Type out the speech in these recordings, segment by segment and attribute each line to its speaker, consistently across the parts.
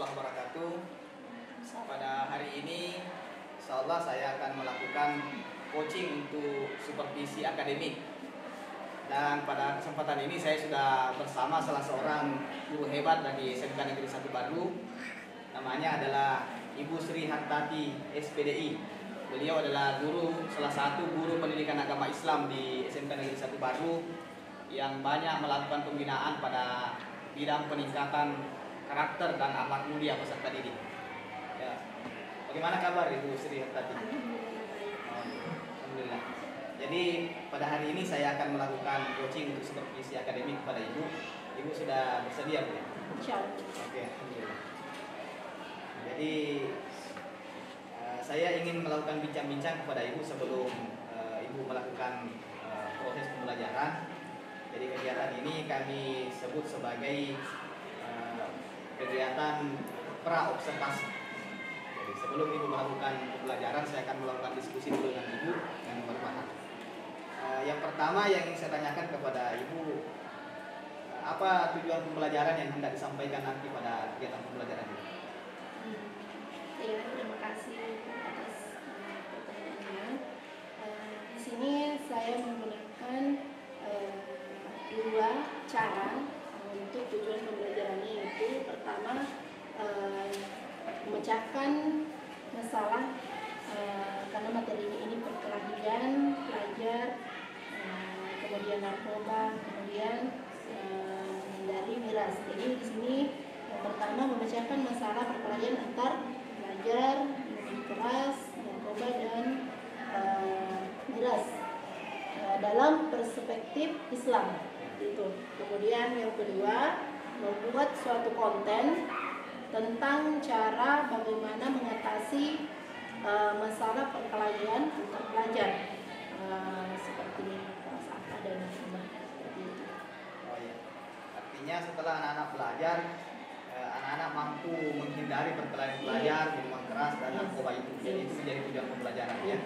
Speaker 1: warahmatullahi wabarakatuh. Pada hari ini insyaallah saya akan melakukan coaching untuk supervisi akademik. Dan pada kesempatan ini saya sudah bersama salah seorang guru hebat dari SMK Negeri 1 Badu. Namanya adalah Ibu Sri Hartati SPDI. Beliau adalah salah satu guru pendidikan agama Islam di SMK Negeri 1 Badu yang banyak melakukan pembinaan pada bidang peningkatan karakter dan akhlak mulia peserta didik. Ya. Bagaimana kabar Ibu Sri Hartati? Alhamdulillah. Jadi pada hari ini saya akan melakukan coaching untuk supervisi akademik kepada Ibu. Ibu sudah bersedia, Bu?
Speaker 2: Insyaallah.
Speaker 1: Oke, alhamdulillah. Jadi saya ingin melakukan bincang-bincang kepada Ibu sebelum Ibu melakukan proses pembelajaran. Jadi kegiatan ini kami sebut sebagai kegiatan pra-observasi. Jadi sebelum Ibu melakukan pembelajaran, saya akan melakukan diskusi dulu dengan Ibu yang bermanfaat. Yang pertama yang ingin saya tanyakan kepada Ibu, apa tujuan pembelajaran yang hendak disampaikan nanti pada kegiatan pembelajaran ini?
Speaker 2: Ya, terima kasih atas pertanyaannya. Di sini saya menggunakan dua cara untuk tujuan pembelajarannya, yaitu pertama memecahkan masalah karena materi ini perkelahian pelajar, kemudian narkoba, kemudian menghindari miras. Jadi di sini yang pertama memecahkan masalah perkelahian antar pelajar, minuman keras, narkoba dan miras dalam perspektif Islam. Itu. Kemudian yang kedua, membuat suatu konten tentang cara bagaimana mengatasi masalah perkelahian antar pelajar, seperti kelas akad dan narkoba, seperti itu.
Speaker 1: Oh ya. Artinya setelah anak-anak belajar, anak-anak mampu menghindari perkelahian pelajar, minuman keras dan narkoba itu. Jadi itu menjadi tujuan pembelajaran ya.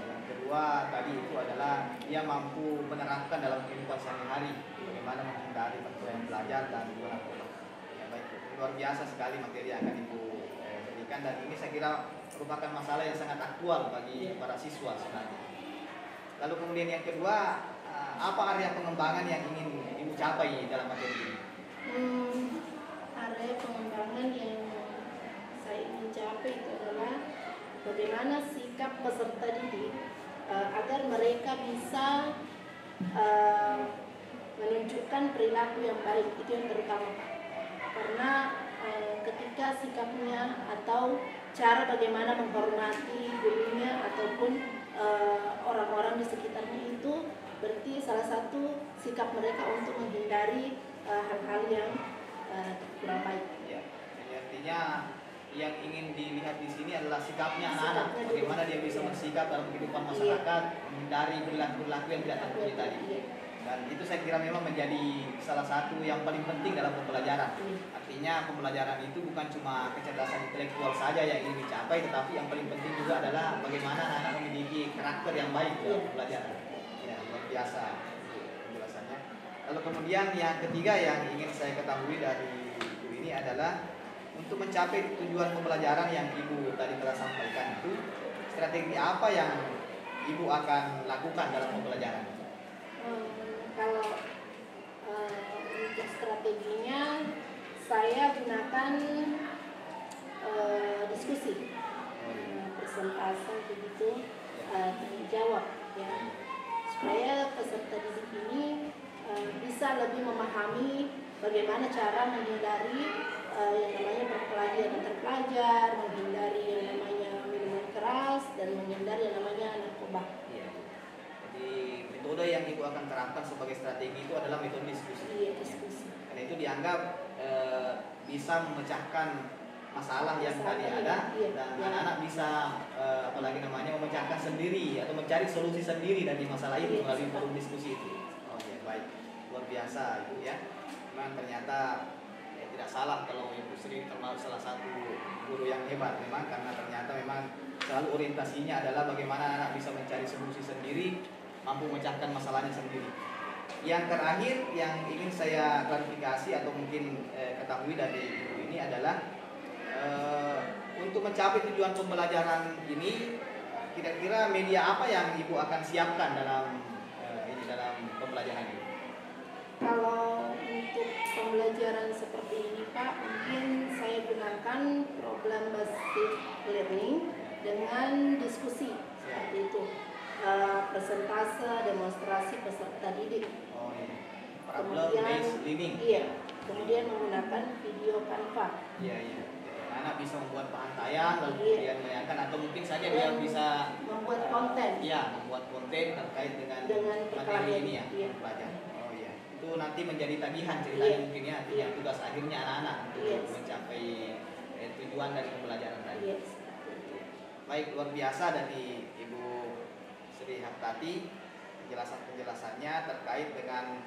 Speaker 1: Yang kedua tadi itu adalah dia mampu menerapkan dalam kehidupan sehari-hari bagaimana menghindari perkelahian pelajar dan narkoba. Ya, baik, luar biasa sekali materi yang akan Ibu berikan, dan ini saya kira merupakan masalah yang sangat aktual bagi para siswa sebenarnya. Lalu kemudian yang kedua, apa area pengembangan yang ingin Ibu capai dalam materi ini?
Speaker 2: Area pengembangan yang saya ingin capai itu adalah bagaimana sikap peserta didik agar mereka bisa menunjukkan perilaku yang baik. Itu yang terutama, Pak. Karena ketika sikapnya atau cara bagaimana menghormati gurunya ataupun orang-orang di sekitarnya itu berarti salah satu sikap mereka untuk menghindari hal-hal yang kurang baik.
Speaker 1: Ya, jadi artinya yang ingin dilihat di sini adalah sikapnya anak-anak, bagaimana dia bisa bersikap dalam kehidupan masyarakat, menghindari perilaku-perilaku yang tidak terpuji tadi. Dan itu saya kira memang menjadi salah satu yang paling penting dalam pembelajaran. Artinya pembelajaran itu bukan cuma kecerdasan intelektual saja yang ingin dicapai, tetapi yang paling penting juga adalah bagaimana anak-anak memiliki karakter yang baik dalam pembelajaran. Ya, luar biasa penjelasannya. Lalu kemudian yang ketiga yang ingin saya ketahui dari Ibu ini adalah untuk mencapai tujuan pembelajaran yang Ibu tadi telah sampaikan itu, strategi apa yang Ibu akan lakukan dalam pembelajaran?
Speaker 2: Kalau untuk strateginya, saya gunakan diskusi, presentasi begitu, tanya jawab, ya, supaya peserta didik ini bisa lebih memahami bagaimana cara menghindari yang namanya perkelahian antar pelajar, menghindari yang namanya minuman keras, dan menghindari yang namanya narkoba.
Speaker 1: Ya. Jadi metode yang Ibu akan terapkan sebagai strategi itu adalah metode diskusi.
Speaker 2: Iya, diskusi.
Speaker 1: Karena itu dianggap bisa memecahkan masalah yang tadi ada, dan anak-anak bisa apalagi namanya memecahkan sendiri atau mencari solusi sendiri dari masalah itu melalui forum diskusi itu. Oh ya, baik, luar biasa Ibu ya. Memang ternyata tidak salah kalau Ibu Sri termasuk salah satu guru yang hebat memang, karena ternyata memang selalu orientasinya adalah bagaimana anak bisa mencari solusi sendiri, mampu memecahkan masalahnya sendiri. Yang terakhir yang ingin saya klarifikasi atau mungkin ketahui dari Ibu ini adalah untuk mencapai tujuan pembelajaran ini, kira-kira media apa yang Ibu akan siapkan dalam dalam pembelajaran ini?
Speaker 2: Kalau untuk pembelajaran seperti ini Pak, mungkin saya gunakan problem based learning dengan diskusi seperti itu, presentase, demonstrasi peserta didik.
Speaker 1: Oh iya. Problem based learning.
Speaker 2: Iya. Kemudian menggunakan video Canva.
Speaker 1: Iya iya. Anak bisa membuat bahan tayang lalu kemudian menayangkan, atau mungkin saja dia bisa
Speaker 2: membuat konten.
Speaker 1: Iya, membuat konten terkait dengan materi ini ya, pelajar. Oh iya. Itu nanti menjadi tagihan ceritanya mungkin ya, tugas akhirnya anak-anak untuk mencapai tujuan dari pembelajaran tadi. Baik, luar biasa dari Ibu Sri Hartati penjelasannya terkait dengan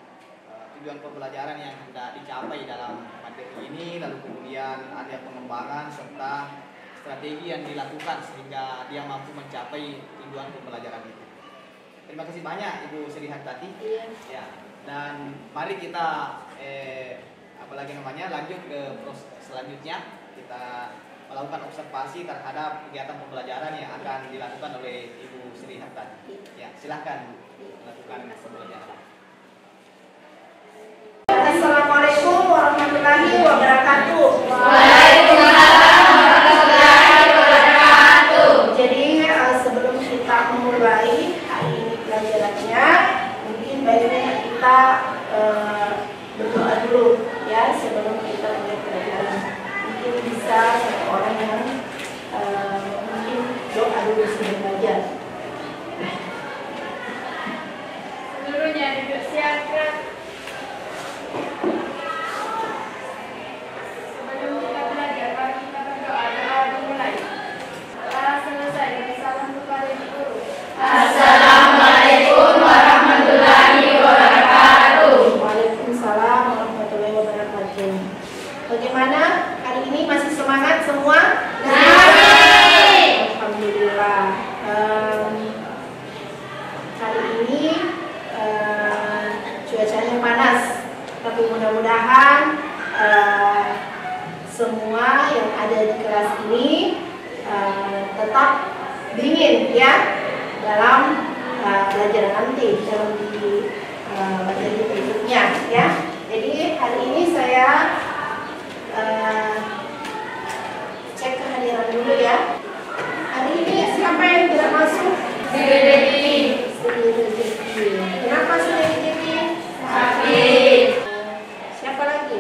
Speaker 1: tujuan pembelajaran yang hendak dicapai dalam materi ini, lalu kemudian ada pengembangan serta strategi yang dilakukan sehingga dia mampu mencapai tujuan pembelajaran itu. Terima kasih banyak Ibu Sri Hartati. Ya, dan mari kita lanjut ke proses selanjutnya. Kita melakukan observasi terhadap kegiatan pembelajaran yang akan dilakukan oleh Ibu Sri Hartati. Ya, silahkan melakukan pembelajaran.
Speaker 2: Assalamualaikum warahmatullahi wabarakatuh.
Speaker 3: Waalaikumsalam warahmatullahi wabarakatuh.
Speaker 2: Jadi sebelum kita memulai hari ini pelajarannya, mungkin baiknya kita berdoa dulu ya sebelum kita mulai pelajaran. Mungkin bisa satu orang yang mungkin doa dulu sebelum belajar.
Speaker 3: Seluruhnya duduk siapkan. Sebelum kita belajar, mari kita berdoa. Doa dimulai. Setelah selesai, beri salam kepada guru. Assalamualaikum warahmatullahi wabarakatuh.
Speaker 2: Waalaikumsalam warahmatullahi wabarakatuh. Bagaimana hari ini, masih semangat semua? Alhamdulillah. Hari ini cuacanya panas, tapi mudah-mudahan semua yang ada di kelas ini tetap dingin ya dalam belajar nanti dalam di materi berikutnya ya. Jadi hari ini saya cek kehadiran dulu ya. Hari ini siapa yang tidak masuk? Kenapa sedikit?
Speaker 3: Sakit.
Speaker 2: Siapa lagi?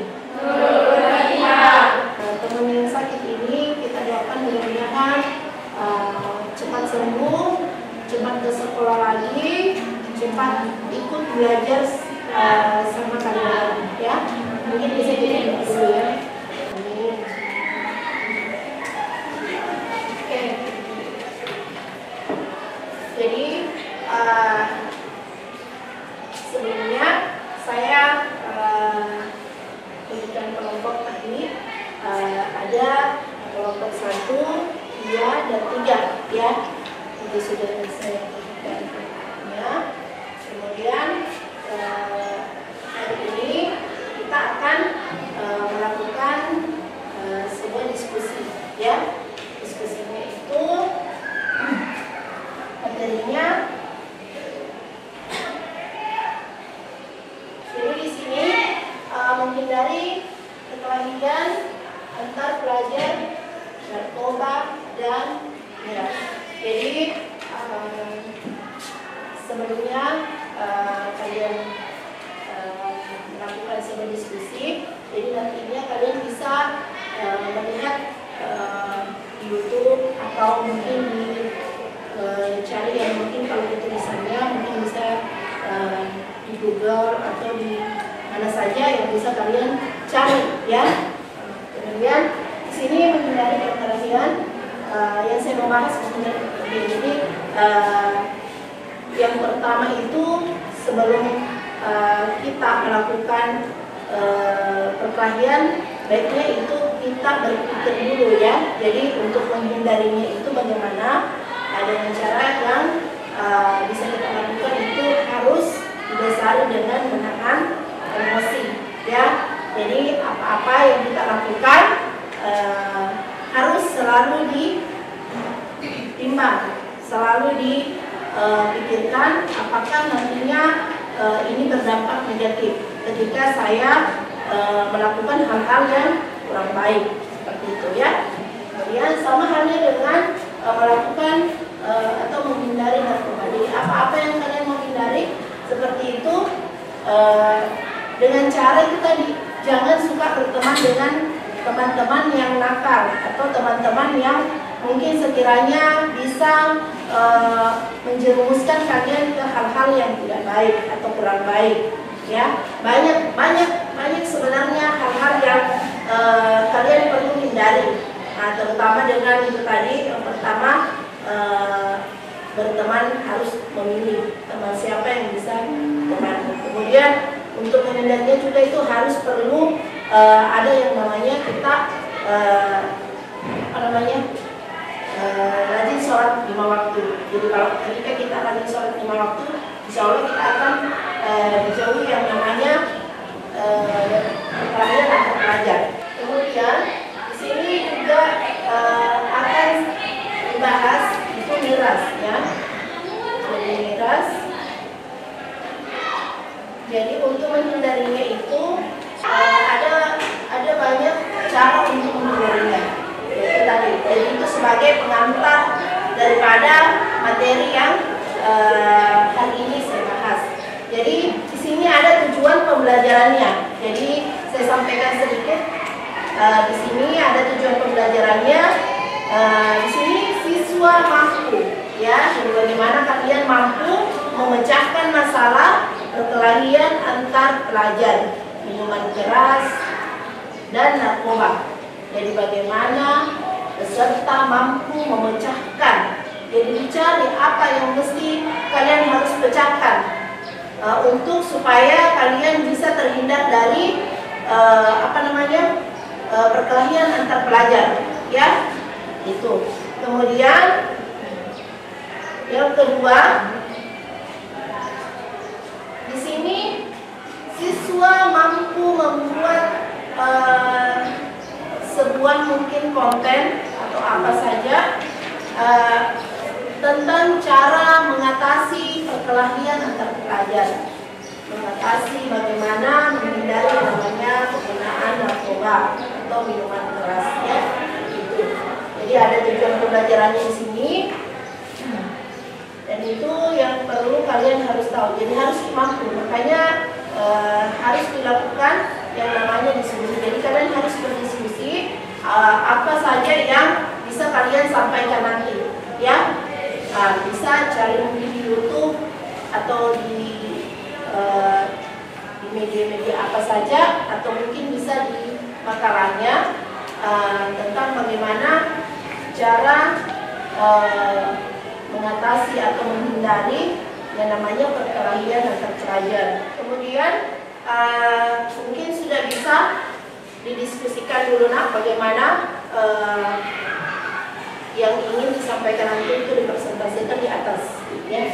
Speaker 2: Teman yang sakit ini kita doakan mudah-mudahan cepat sembuh, cepat ke sekolah lagi, cepat ikut belajar sama kalian ya. Mungkin bisa jadi dulu ya. Amin. Oke. Jadi sebelumnya saya berikan kelompok tadi, ada kelompok 1, 2, dan 3 ya. Itu sudah saya berikan ya. Kemudian hari ini kita akan melakukan sebuah diskusi ya. Diskusinya itu materinya, jadi di sini menghindari perkelahian antar pelajar narkoba dan miras. Jadi sebelumnya kalian melakukan sebuah diskusi, jadi nantinya kalian bisa melihat di YouTube atau mungkin cari yang mungkin kalau tulisannya mungkin bisa di Google atau di mana saja yang bisa kalian cari ya. Kemudian di sini menghindari perkelahian, yang saya mau bahas mengenai perkelahian ini, yang pertama itu sebelum kita melakukan perkelahian, baiknya itu kita berpikir dulu ya. Jadi untuk menghindarinya itu bagaimana, ada cara yang bisa kita lakukan, itu harus didasari dengan menahan emosi ya. Jadi apa-apa yang kita lakukan selalu ditimbang, selalu dipikirkan apakah nantinya ini berdampak negatif ketika saya melakukan hal-hal yang kurang baik seperti itu ya. Kemudian sama halnya dengan melakukan atau menghindari narkoba. Jadi apa-apa yang kalian mau hindari seperti itu dengan cara itu tadi, jangan suka berteman dengan teman-teman yang nakal atau teman-teman yang mungkin sekiranya bisa menjerumuskan kalian ke hal-hal yang tidak baik atau kurang baik ya. Banyak sebenarnya hal-hal yang kalian perlu hindari. Nah, terutama dengan itu tadi, yang pertama berteman harus memilih teman siapa yang bisa teman. Kemudian untuk menghindarinya juga itu harus perlu ada yang namanya kita rajin sholat 5 waktu. Jadi kalau ketika kita rajin sholat 5 waktu, insya Allah kita akan dijauhi yang namanya perkelahian antar pelajar. Kemudian di sini juga akan dibahas itu miras ya. Jadi miras. Jadi untuk menghindarinya itu ada banyak cara untuk menghindarinya. Itu tadi. Jadi itu sebagai pengantar daripada materi yang hari ini saya bahas. Jadi di sini ada tujuan pembelajarannya. Jadi saya sampaikan sedikit. Di sini ada tujuan pembelajarannya. Di sini siswa mampu, ya, jadi bagaimana kalian mampu memecahkan masalah perkelahian antar pelajar, minuman keras dan narkoba. Jadi bagaimana peserta mampu memecahkan. Jadi dicari apa yang mesti kalian harus pecahkan untuk supaya kalian bisa terhindar dari perkelahian antar pelajar, ya. Itu. Kemudian yang kedua, di sini siswa mampu membuat sebuah mungkin konten atau apa saja tentang cara mengatasi perkelahian antar pelajar, mengatasi bagaimana menghindari namanya penggunaan narkoba atau minuman keras, ya. Jadi ada tujuan pembelajarannya di sini, dan itu yang perlu kalian harus tahu. Jadi harus mampu, makanya harus dilakukan yang namanya diskusi. Jadi kalian harus berdiskusi apa saja yang bisa kalian sampaikan nanti, ya. Bisa cari mungkin di YouTube atau di media-media apa saja, atau mungkin bisa di makalahnya tentang bagaimana cara mengatasi atau menghindari yang namanya perkelahian antar pelajar. Kemudian mungkin sudah bisa didiskusikan dulu bagaimana yang ingin disampaikan nanti itu dipresentasikan di atas, ya.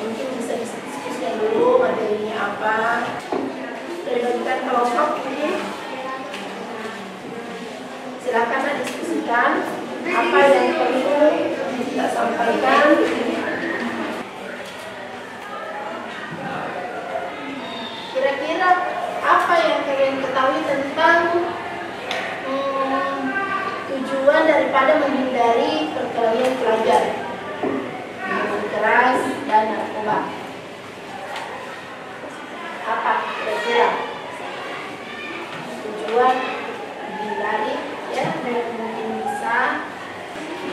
Speaker 2: Mungkin bisa didiskusikan dulu materinya apa, dibagikan kelompok ini. Silakan diskusikan apa yang perlu kita sampaikan. Kira-kira apa yang kalian ketahui tentang tujuan daripada menghindari perkelahian pelajar, minuman keras dan narkoba? Apa kira-kira tujuan menghindari? Ya, mungkin bisa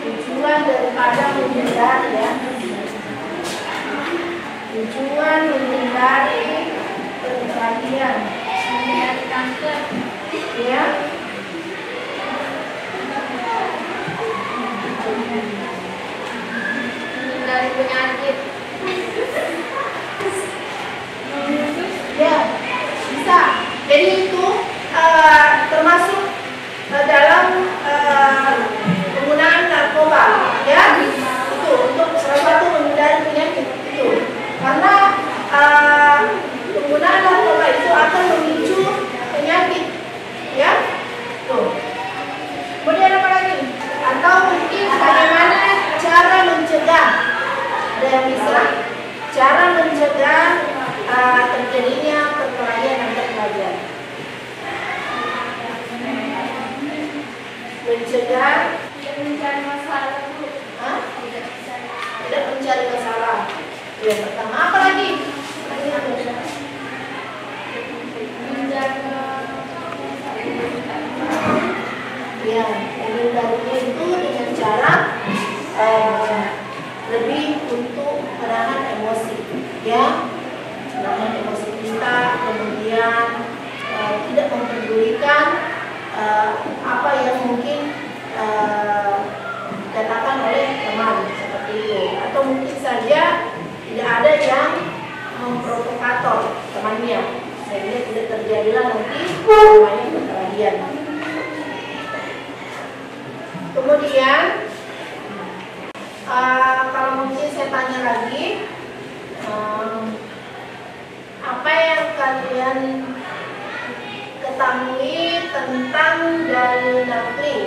Speaker 2: tujuan daripada menghindari, ya. Tujuan menghindari perkelahian, menghindari kanker, ya. Menghindari penyakit. Ya, bisa. Jadi itu termasuk dalam penggunaan narkoba, ya. Itu untuk salah satu menghindari penyakit itu. Karena penggunaan narkoba itu akan memicu penyakit, ya. Tuh. Kemudian apa lagi? terjadinya perkelahian antar pelajar. Mencegah
Speaker 3: Tidak mencari masalah, Bu.
Speaker 2: Hah?
Speaker 3: Tidak
Speaker 2: Tidak mencari masalah. Yang pertama apa lagi?
Speaker 3: menjaga
Speaker 2: Ya, menghindarinya itu dengan cara lebih untuk menahan emosi, ya, menahan emosi kita, kemudian tidak mempedulikan apa yang mungkin dikatakan oleh teman seperti itu, atau mungkin saja tidak ada yang memprovokator temannya sehingga tidak terjadilah nanti namanya perkelahian. Kemudian kalau mungkin saya tanya lagi, apa yang kalian ketahui tentang dalil nakli,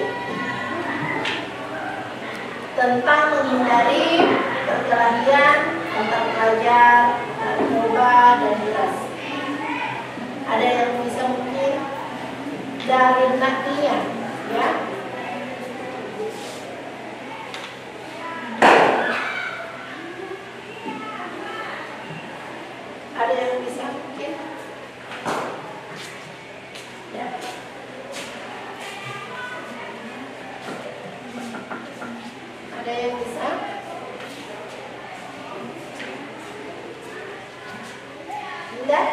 Speaker 2: tentang menghindari perkelahian antar pelajar, narkoba dan miras? Ada yang bisa mungkin dalil naklinya, ya? Ada yang bisa mungkin? Ya. Ada yang bisa? Tidak?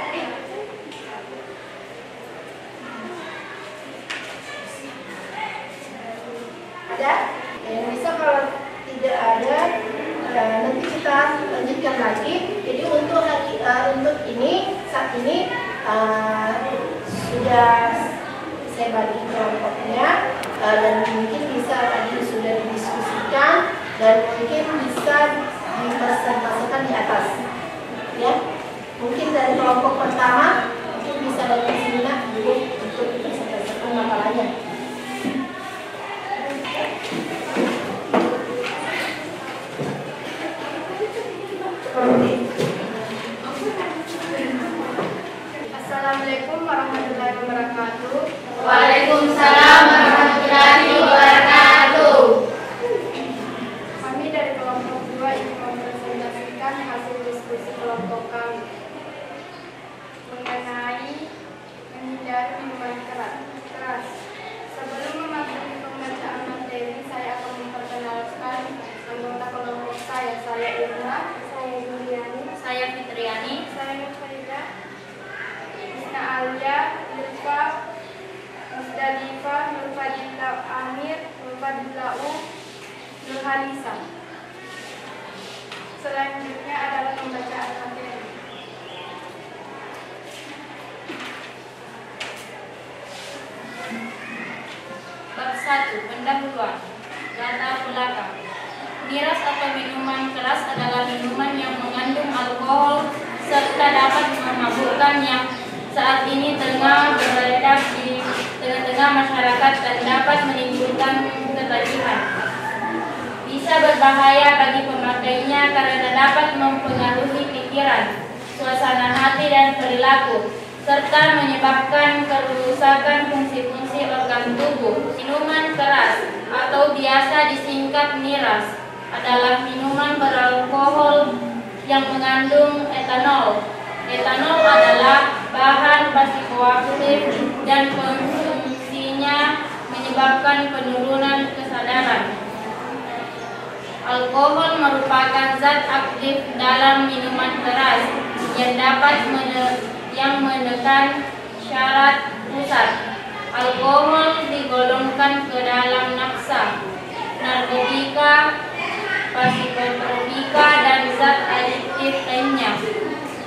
Speaker 2: Ada? Yang bisa. Kalau tidak ada, nanti kita lanjutkan lagi. Jadi untuk untuk ini saat ini sudah saya bagi kelompoknya, dan mungkin bisa tadi sudah didiskusikan dan mungkin bisa dipresentasikan di atas, ya. Mungkin dari kelompok pertama mungkin bisa dari sini dulu untuk dipresentasikan makalahnya.
Speaker 3: Assalamualaikum warahmatullahi wabarakatuh.
Speaker 4: Waalaikumsalam warahmatullahi wabarakatuh.
Speaker 3: Kami dari kelompok 2 ingin mempresentasikan hasil diskusi kelompok kami mengenai menghindari minuman keras. Sebelum memasuki pembacaan materi, saya akan memperkenalkan anggota kelompok saya. Saya Irma, saya Juliani,
Speaker 4: Saya Fitriani.
Speaker 3: saya Nufaida, Isna Alia, Ilfa, Musdalifah, Nurfadillah Amir, Nurfadillah Nurhalisa. Selanjutnya adalah pembacaan materi.
Speaker 4: Bab 1. Pendahuluan. Latar belakang. Miras atau minuman keras adalah minuman yang mengandung alkohol serta dapat memabukkan yang saat ini tengah beredar di tengah-tengah masyarakat dan dapat menimbulkan ketagihan. Bisa berbahaya bagi pemakainya karena dapat mempengaruhi pikiran, suasana hati dan perilaku, serta menyebabkan kerusakan fungsi-fungsi organ tubuh. Minuman keras atau biasa disingkat miras adalah minuman beralkohol yang mengandung etanol. Etanol adalah bahan psikoaktif dan konsumsinya menyebabkan penurunan kesadaran. Alkohol merupakan zat aktif dalam minuman keras yang dapat menekan syarat pusat. Alkohol digolongkan ke dalam nafsa, narkotika, psikotropika, dan zat adiktif lainnya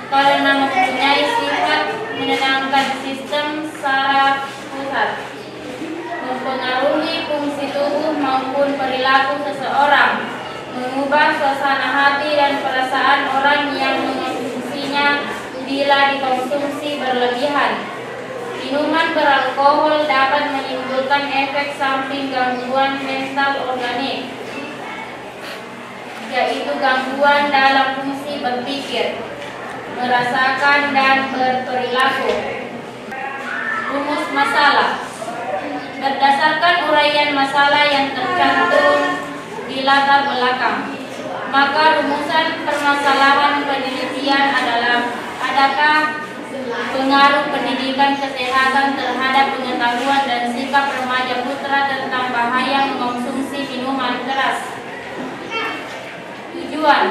Speaker 4: karena mempunyai sifat menenangkan sistem saraf pusat, mempengaruhi fungsi tubuh maupun perilaku seseorang, mengubah suasana hati dan perasaan orang yang mengonsumsinya bila dikonsumsi berlebihan. Minuman beralkohol dapat menimbulkan efek samping gangguan mental organik, yaitu gangguan dalam fungsi berpikir. merasakan, dan berperilaku. Rumus masalah. Berdasarkan uraian masalah yang tercantum di latar belakang, maka rumusan permasalahan penelitian adalah: adakah pengaruh pendidikan kesehatan terhadap pengetahuan dan sikap remaja putra tentang bahaya mengonsumsi minuman keras? Tujuan: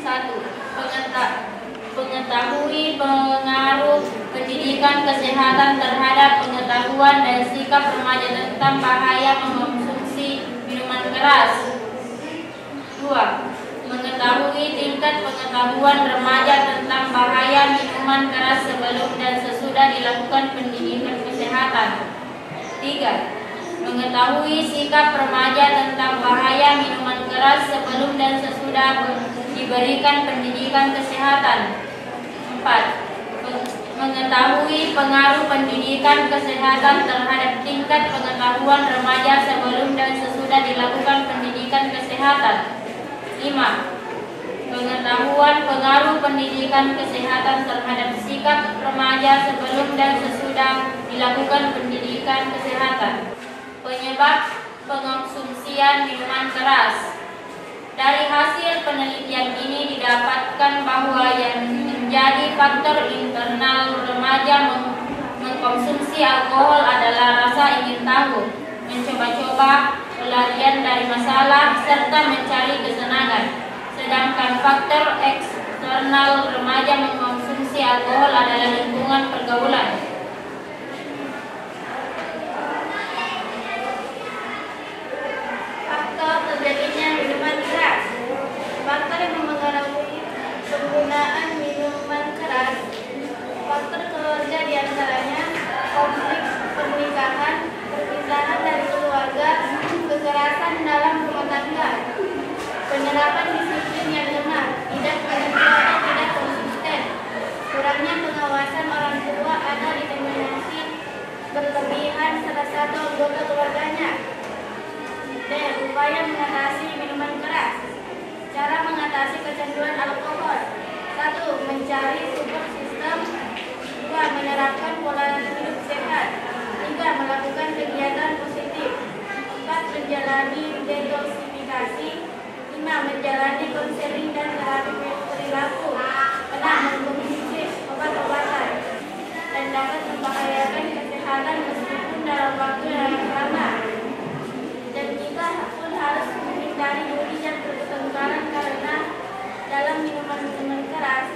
Speaker 4: 1. Mengetahui pengaruh pendidikan kesehatan terhadap pengetahuan dan sikap remaja tentang bahaya mengonsumsi minuman keras. 2. Mengetahui tingkat pengetahuan remaja tentang bahaya minuman keras sebelum dan sesudah dilakukan pendidikan kesehatan. 3. Mengetahui sikap remaja tentang bahaya minuman keras sebelum dan sesudah diberikan pendidikan kesehatan. 4. Mengetahui pengaruh pendidikan kesehatan terhadap tingkat pengetahuan remaja sebelum dan sesudah dilakukan pendidikan kesehatan. 5. Pengetahuan pengaruh pendidikan kesehatan terhadap sikap remaja sebelum dan sesudah dilakukan pendidikan kesehatan. Penyebab pengonsumsian minuman keras. Dari hasil penelitian ini didapatkan bahwa yang menjadi faktor internal remaja mengkonsumsi alkohol adalah rasa ingin tahu, mencoba-coba, pelarian dari masalah, serta mencari kesenangan. Sedangkan faktor eksternal remaja mengkonsumsi alkohol adalah lingkungan pergaulan.
Speaker 3: Faktor terjadinya minuman keras. Faktor yang mempengaruhi penggunaan minuman keras. Faktor keluarga diantaranya konflik pernikahan, perpisahan dari keluarga, kekerasan dalam rumah tangga, penerapan disiplin yang lemah, tidak menentu atau tidak konsisten, kurangnya pengawasan orang tua atau intimidasi berlebihan salah satu anggota keluarganya. D. Upaya mengatasi minuman keras. Cara mengatasi kecanduan alkohol: 1. Mencari support system. 2. Menerapkan pola hidup sehat. 3. Melakukan kegiatan positif. 4. Menjalani detoksifikasi. 5. Menjalani konseling dan terapi perilaku. 6. Mengkonsumsi obat-obatan dan dapat membahayakan kesehatan meskipun dalam waktu yang lama. Dan kita pun harus menghindari judi dan pertengkaran karena dalam minuman keras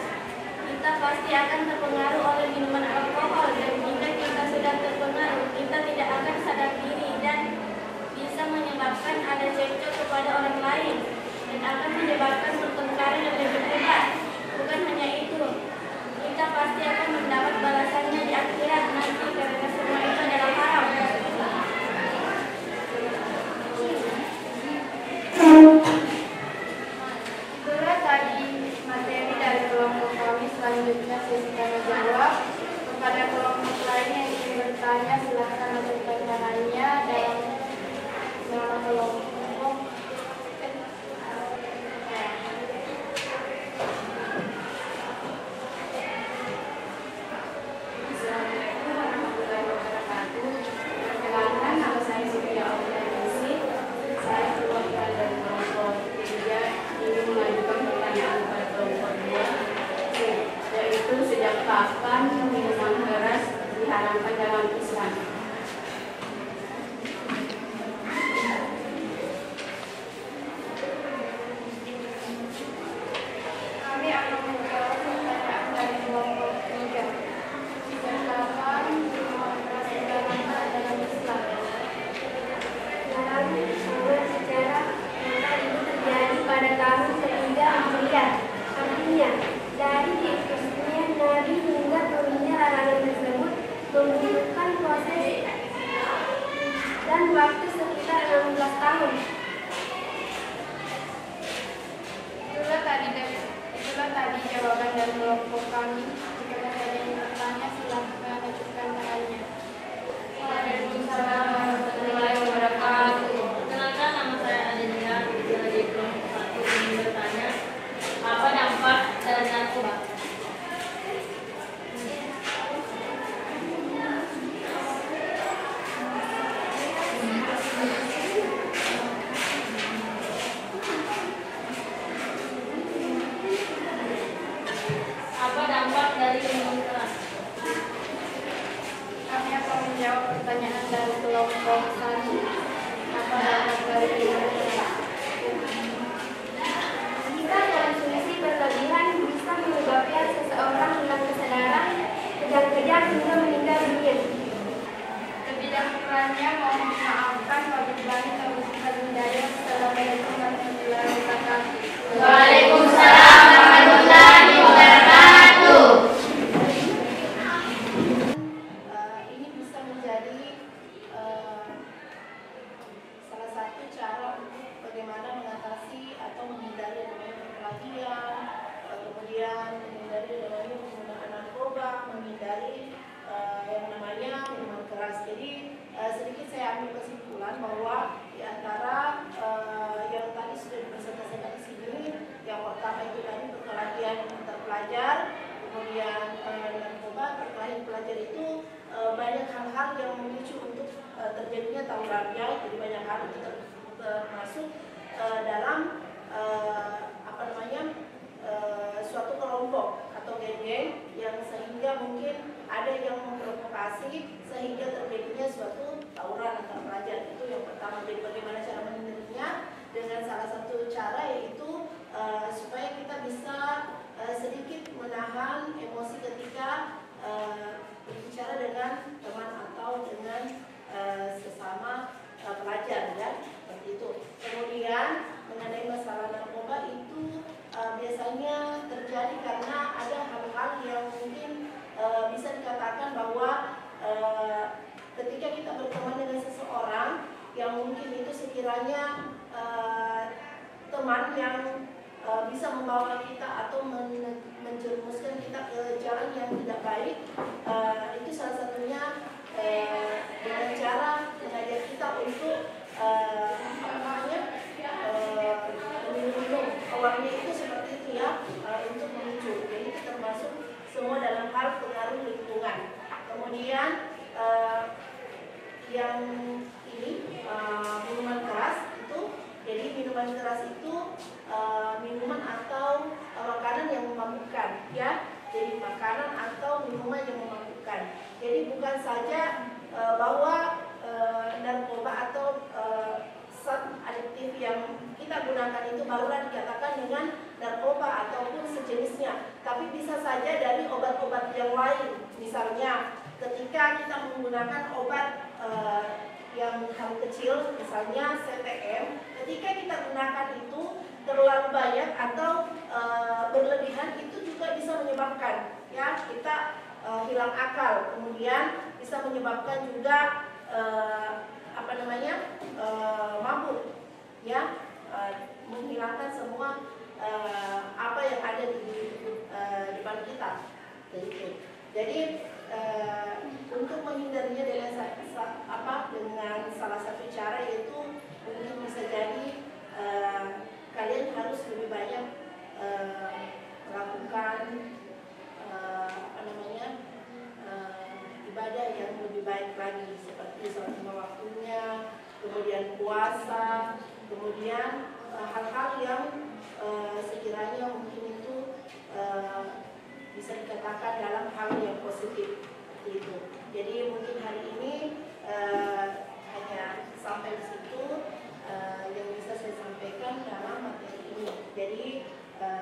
Speaker 3: kita pasti akan terpengaruh oleh minuman alkohol, dan jika kita sudah terpengaruh kita tidak akan sadar diri dan bisa menyebabkan ada cekcok kepada orang lain dan akan menyebabkan pertengkaran yang lebih hebat. Bukan hanya itu, kita pasti akan mendapat balasannya di akhirat nanti karena semua itu adalah haram. Itulah tadi materi dari kelompok kami. Selanjutnya sesi tanya jawab. Kepada kelompok lain yang ingin bertanya, silahkan ajukan tangannya dalam nama kelompok.
Speaker 2: Kapan minuman keras diharamkan dalam Islam?
Speaker 3: Kami akan menjawab pertanyaan dari kelompok 3. Sejak kapan minuman keras diharamkan dalam Islam?
Speaker 5: Dalam sumber sejarah maka itu terjadi pada tahun ketiga Hijriah. Artinya dari diutusnya Nabi hingga turunnya larangan tersebut membutuhkan proses dan waktu sekitar 16 tahun.
Speaker 3: Itulah tadi jawaban dari kelompok kami. Jika ada yang bertanya, silakan ajukan tangannya.
Speaker 4: Waalaikumsalam warahmatullahi wabarakatuh. Perkenalkan, nama saya Adelia dari kelompok 1 ingin bertanya, apa dampak dari dari minuman keras.
Speaker 3: Kami akan menjawab pertanyaan dari kelompok 1. Apa dampak dari minuman keras?
Speaker 5: Jika konsumsi berlebihan bisa menyebabkan seseorang hilang kesadaran, kejang-kejang hingga meninggal dunia.
Speaker 3: Ketidakkurangnya mohon dimaafkan wabillahi taufiq wal hidayah. Assalamualaikum warahmatullahi wabarakatuh.
Speaker 4: Waalaikumsalam warahmatullahi wabarakatuh.
Speaker 2: Ini bisa menjadi salah satu cara untuk bagaimana mengatasi atau menghindari adanya perkelahian, kemudian menghindari adanya penggunaan narkoba, menghindari yang namanya minuman keras. Jadi sedikit saya ambil kesimpulan bahwa di antara yang tadi sudah dipresentasikan di sini, yang pertama itu tadi perkelahian antar pelajar, kemudian narkoba, perkelahian pelajar itu banyak hal-hal yang memicu untuk terjadinya tawuran, ya. Jadi banyak hal itu termasuk dalam suatu kelompok atau geng-geng yang sehingga mungkin ada yang memprovokasi sehingga terjadinya suatu tawuran antar pelajar. Itu yang pertama. Jadi bagaimana cara menghindarinya? Dengan salah satu cara yaitu supaya kita bisa sedikit menahan emosi ketika berbicara dengan teman atau dengan sesama pelajar, ya, seperti itu. Kemudian mengenai masalah narkoba itu biasanya terjadi karena ada hal-hal yang mungkin bisa dikatakan bahwa ketika kita berteman dengan seseorang yang mungkin itu sekiranya teman yang bisa membawa kita atau menjerumuskan kita ke jalan yang tidak baik, itu salah satunya dengan cara mengajak kita untuk minum awalnya itu seperti itu, ya, untuk memicu. Jadi itu termasuk semua dalam hal pengaruh lingkungan. Kemudian yang ini minuman keras itu, jadi minuman keras itu minuman atau makanan yang memabukkan, ya. Jadi makanan atau minuman yang memabukkan. Jadi bukan saja bahwa narkoba atau zat adiktif yang kita gunakan itu barulah dikatakan dengan narkoba ataupun sejenisnya, tapi bisa saja dari obat-obat yang lain. Misalnya ketika kita menggunakan obat yang hal kecil, misalnya CTM, ketika kita gunakan itu terlalu banyak atau berlebihan, itu juga bisa menyebabkan, ya, kita hilang akal. Kemudian bisa menyebabkan juga mabuk, ya, menghilangkan semua apa yang ada di depan kita. Jadi untuk menghindarinya dengan dengan salah satu cara yaitu mungkin bisa jadi kalian harus lebih banyak melakukan ibadah yang lebih baik lagi, seperti sholat lima waktunya, kemudian puasa, kemudian hal-hal yang sekiranya mungkin itu bisa dikatakan dalam hal yang positif itu. Jadi mungkin hari ini hanya sampai di situ yang bisa saya sampaikan dalam materi ini. Jadi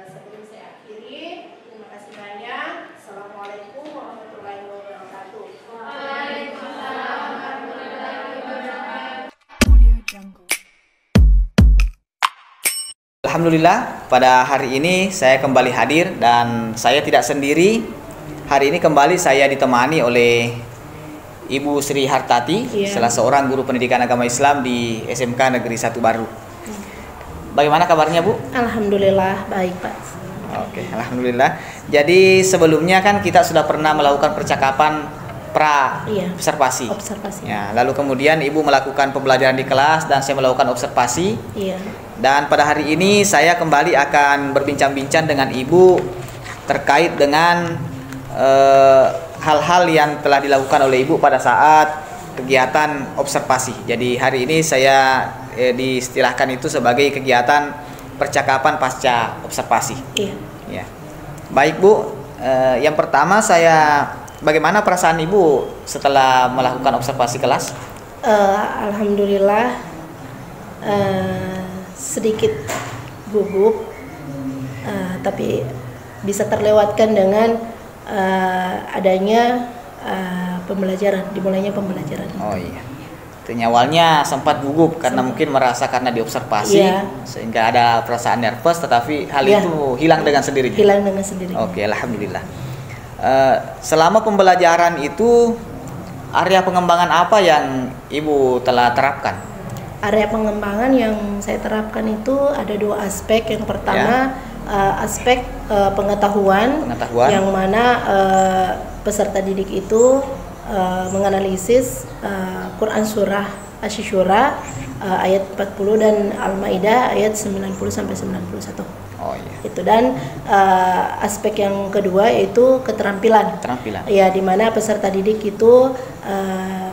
Speaker 2: sebelum saya akhiri, terima kasih banyak. Assalamualaikum warahmatullahi wabarakatuh.
Speaker 3: Waalaikumsalam warahmatullahi wabarakatuh.
Speaker 1: Alhamdulillah, pada hari ini saya kembali hadir dan saya tidak sendiri. Hari ini kembali saya ditemani oleh Ibu Sri Hartati, salah seorang guru pendidikan agama Islam di SMK Negeri 1 Baru. Bagaimana kabarnya, Bu?
Speaker 2: Alhamdulillah baik, Pak.
Speaker 1: Oke, alhamdulillah. Jadi sebelumnya kan kita sudah pernah melakukan percakapan observasi. Ya, lalu kemudian Ibu melakukan pembelajaran di kelas dan saya melakukan observasi.
Speaker 2: Iya.
Speaker 1: Dan pada hari ini saya kembali akan berbincang-bincang dengan Ibu terkait dengan hal-hal yang telah dilakukan oleh Ibu pada saat kegiatan observasi. Jadi hari ini saya diistilahkan itu sebagai kegiatan percakapan pasca observasi.
Speaker 2: Iya.
Speaker 1: Ya. Baik, Bu, Yang pertama bagaimana perasaan Ibu setelah melakukan observasi kelas?
Speaker 2: Alhamdulillah sedikit gugup, tapi bisa terlewatkan dengan adanya dimulainya pembelajaran.
Speaker 1: Oh iya. Artinya awalnya sempat gugup karena mungkin merasa karena diobservasi sehingga ada perasaan nervous, tetapi hal itu hilang dengan sendirinya.
Speaker 2: Hilang dengan sendirinya.
Speaker 1: Oke, alhamdulillah. Selama pembelajaran itu area pengembangan apa yang Ibu telah terapkan?
Speaker 2: Area pengembangan yang saya terapkan itu ada 2 aspek. Yang pertama aspek pengetahuan, yang mana peserta didik itu menganalisis Quran surah Asy-Syura ayat 40 dan Al-Maidah ayat 90 sampai 91.
Speaker 1: Oh iya.
Speaker 2: Itu, dan aspek yang kedua yaitu keterampilan. Ya, di mana peserta didik itu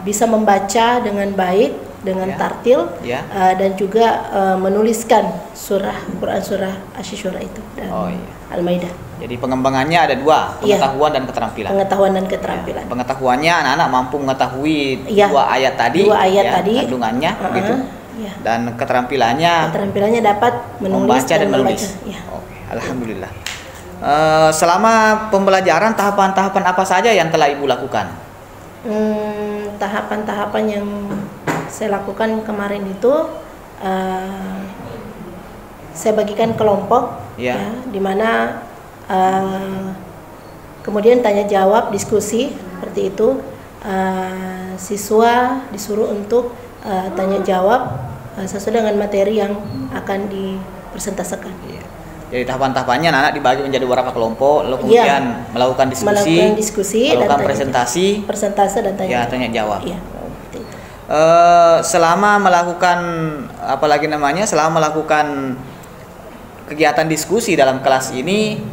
Speaker 2: bisa membaca dengan baik, dengan tartil, dan juga menuliskan Quran surah Asy-Syura itu dan Al-Maidah.
Speaker 1: Jadi pengembangannya ada 2, pengetahuan dan keterampilan.
Speaker 2: Pengetahuan dan keterampilan.
Speaker 1: Pengetahuannya anak-anak mampu mengetahui 2 ayat tadi, kandungannya, gitu. Dan keterampilannya dapat membaca dan menulis. Oke, alhamdulillah. Selama pembelajaran tahapan-tahapan apa saja yang telah Ibu lakukan?
Speaker 2: Tahapan-tahapan yang saya lakukan kemarin itu saya bagikan kelompok, di mana kemudian tanya jawab, diskusi seperti itu. Siswa disuruh untuk tanya jawab sesuai dengan materi yang akan dipresentasikan.
Speaker 1: Jadi tahapan-tahapannya anak dibagi menjadi beberapa kelompok, lalu kemudian melakukan diskusi, melakukan presentasi dan tanya jawab. Selama melakukan selama melakukan kegiatan diskusi dalam kelas ini,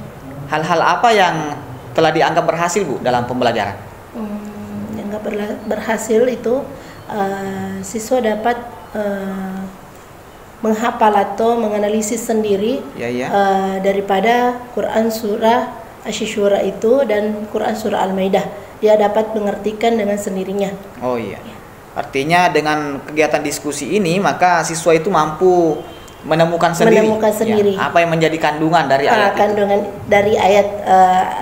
Speaker 1: hal-hal apa yang telah dianggap berhasil, Bu, dalam pembelajaran?
Speaker 2: Yang berhasil itu siswa dapat menghafal atau menganalisis sendiri daripada Quran surah Asy-Syura itu dan Quran surah Al-Maidah. Dia dapat mengertikan dengan sendirinya.
Speaker 1: Oh iya. Artinya dengan kegiatan diskusi ini maka siswa itu mampu menemukan sendiri apa yang menjadi kandungan dari ayat
Speaker 2: dari ayat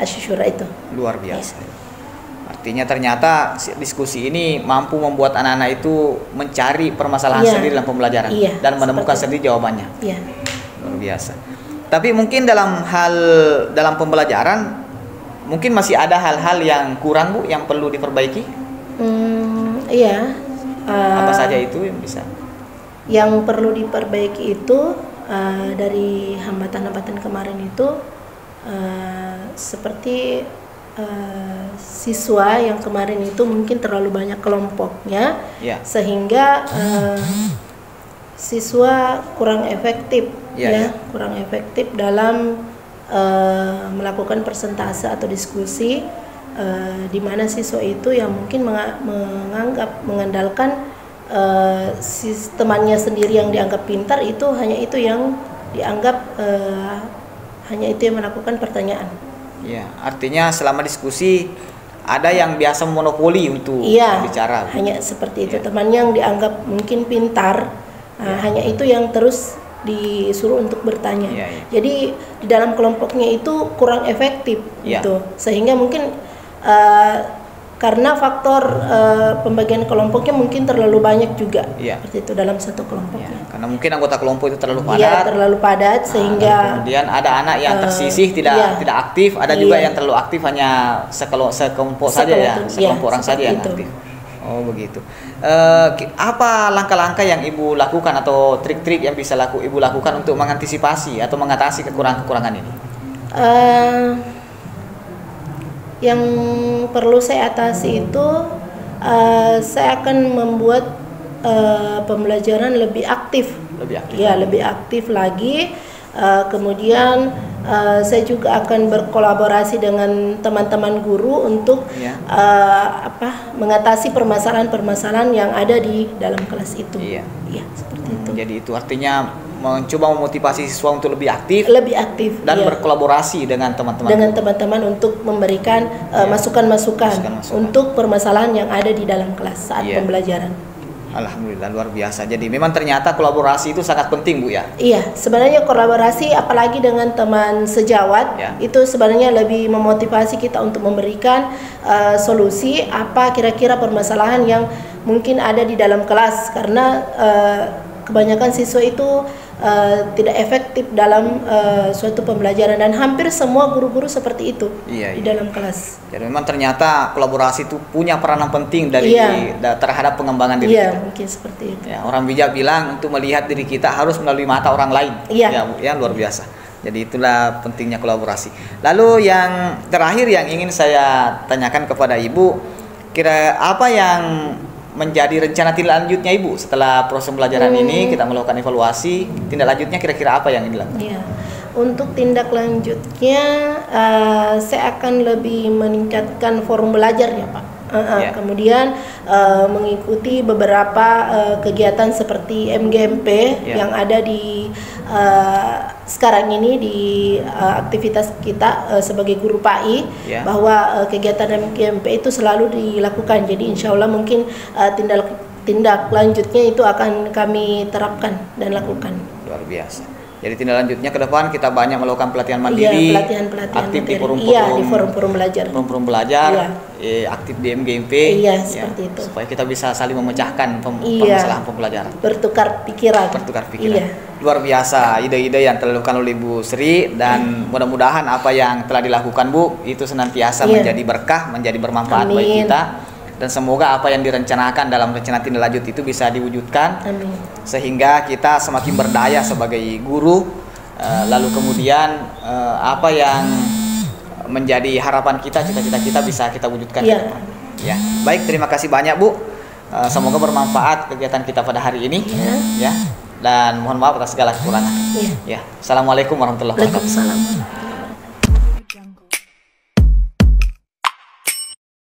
Speaker 2: Asy-Syura itu.
Speaker 1: Luar biasa. Artinya ternyata diskusi ini mampu membuat anak-anak itu mencari permasalahan sendiri dalam pembelajaran dan menemukan sendiri jawabannya. Luar biasa. Tapi mungkin dalam pembelajaran mungkin masih ada hal-hal yang kurang, Bu, yang perlu diperbaiki? Apa saja itu yang bisa?
Speaker 2: Yang perlu diperbaiki itu dari hambatan-hambatan kemarin itu seperti siswa yang kemarin itu mungkin terlalu banyak kelompoknya, sehingga siswa kurang efektif, kurang efektif dalam melakukan presentase atau diskusi, di mana siswa itu yang mungkin mengandalkan temannya sendiri yang dianggap pintar, itu hanya itu yang dianggap hanya itu yang melakukan pertanyaan.
Speaker 1: Artinya selama diskusi ada yang biasa monopoli untuk bicara.
Speaker 2: Hanya seperti itu. Teman yang dianggap mungkin pintar, hanya itu yang terus disuruh untuk bertanya. Jadi di dalam kelompoknya itu kurang efektif, gitu. Sehingga mungkin karena faktor pembagian kelompoknya mungkin terlalu banyak juga, seperti itu dalam satu kelompoknya.
Speaker 1: Karena mungkin anggota kelompok itu terlalu padat,
Speaker 2: sehingga
Speaker 1: kemudian ada anak yang tersisih tidak aktif, ada juga yang terlalu aktif hanya sekelompok saja, sekelompok orang saja yang aktif. Oh begitu. Apa langkah-langkah yang Ibu lakukan atau trik-trik yang bisa Ibu lakukan untuk mengantisipasi atau mengatasi kekurangan-kekurangan ini?
Speaker 2: Yang perlu saya atasi itu saya akan membuat pembelajaran lebih aktif. Lebih aktif lagi. Kemudian saya juga akan berkolaborasi dengan teman-teman guru untuk mengatasi permasalahan-permasalahan yang ada di dalam kelas itu. Seperti itu.
Speaker 1: Jadi itu artinya mencoba memotivasi siswa untuk lebih aktif dan
Speaker 2: iya.
Speaker 1: berkolaborasi dengan teman-teman.
Speaker 2: Dengan teman-teman untuk memberikan masukan-masukan untuk permasalahan yang ada di dalam kelas saat pembelajaran.
Speaker 1: Alhamdulillah, luar biasa. Jadi memang ternyata kolaborasi itu sangat penting, Bu, ya.
Speaker 2: Iya, sebenarnya kolaborasi apalagi dengan teman sejawat itu sebenarnya lebih memotivasi kita untuk memberikan solusi apa kira-kira permasalahan yang mungkin ada di dalam kelas, karena kebanyakan siswa itu tidak efektif dalam suatu pembelajaran, dan hampir semua guru-guru seperti itu di dalam kelas.
Speaker 1: Jadi memang ternyata kolaborasi itu punya peranan penting dari terhadap pengembangan diri kita.
Speaker 2: Mungkin seperti itu.
Speaker 1: Ya, orang bijak bilang untuk melihat diri kita harus melalui mata orang lain. Ya, luar biasa. Jadi itulah pentingnya kolaborasi. Lalu yang terakhir yang ingin saya tanyakan kepada Ibu, kira apa yang menjadi rencana tindak lanjutnya Ibu setelah proses pembelajaran ini kita melakukan evaluasi, tindak lanjutnya kira-kira apa yang dilakukan?
Speaker 2: Ya, untuk tindak lanjutnya saya akan lebih meningkatkan forum belajar ya Pak. Kemudian mengikuti beberapa kegiatan seperti MGMP yang ada di sekarang ini di aktivitas kita sebagai guru PAI, bahwa kegiatan MGMP itu selalu dilakukan. Jadi insya Allah mungkin tindak lanjutnya itu akan kami terapkan dan lakukan.
Speaker 1: Luar biasa. Jadi tindak lanjutnya ke depan kita banyak melakukan pelatihan mandiri,
Speaker 2: aktif
Speaker 1: di
Speaker 2: forum-forum belajar,
Speaker 1: aktif di MGMP,
Speaker 2: seperti itu.
Speaker 1: Supaya kita bisa saling memecahkan permasalahan pembelajaran,
Speaker 2: bertukar pikiran.
Speaker 1: Luar biasa ide-ide yang telah dilakukan oleh Bu Sri, dan mudah-mudahan apa yang telah dilakukan Bu itu senantiasa menjadi berkah, menjadi bermanfaat bagi kita. Dan semoga apa yang direncanakan dalam rencana tindak lanjut itu bisa diwujudkan.
Speaker 2: Amin.
Speaker 1: Sehingga kita semakin berdaya sebagai guru. Lalu kemudian apa yang menjadi harapan kita, cita-cita kita bisa kita wujudkan ke depan. Ya, baik, terima kasih banyak Bu. Semoga bermanfaat kegiatan kita pada hari ini. Ya. Dan mohon maaf atas segala kekurangan. Ya. Assalamualaikum warahmatullahi wabarakatuh.
Speaker 2: Waalaikumsalam.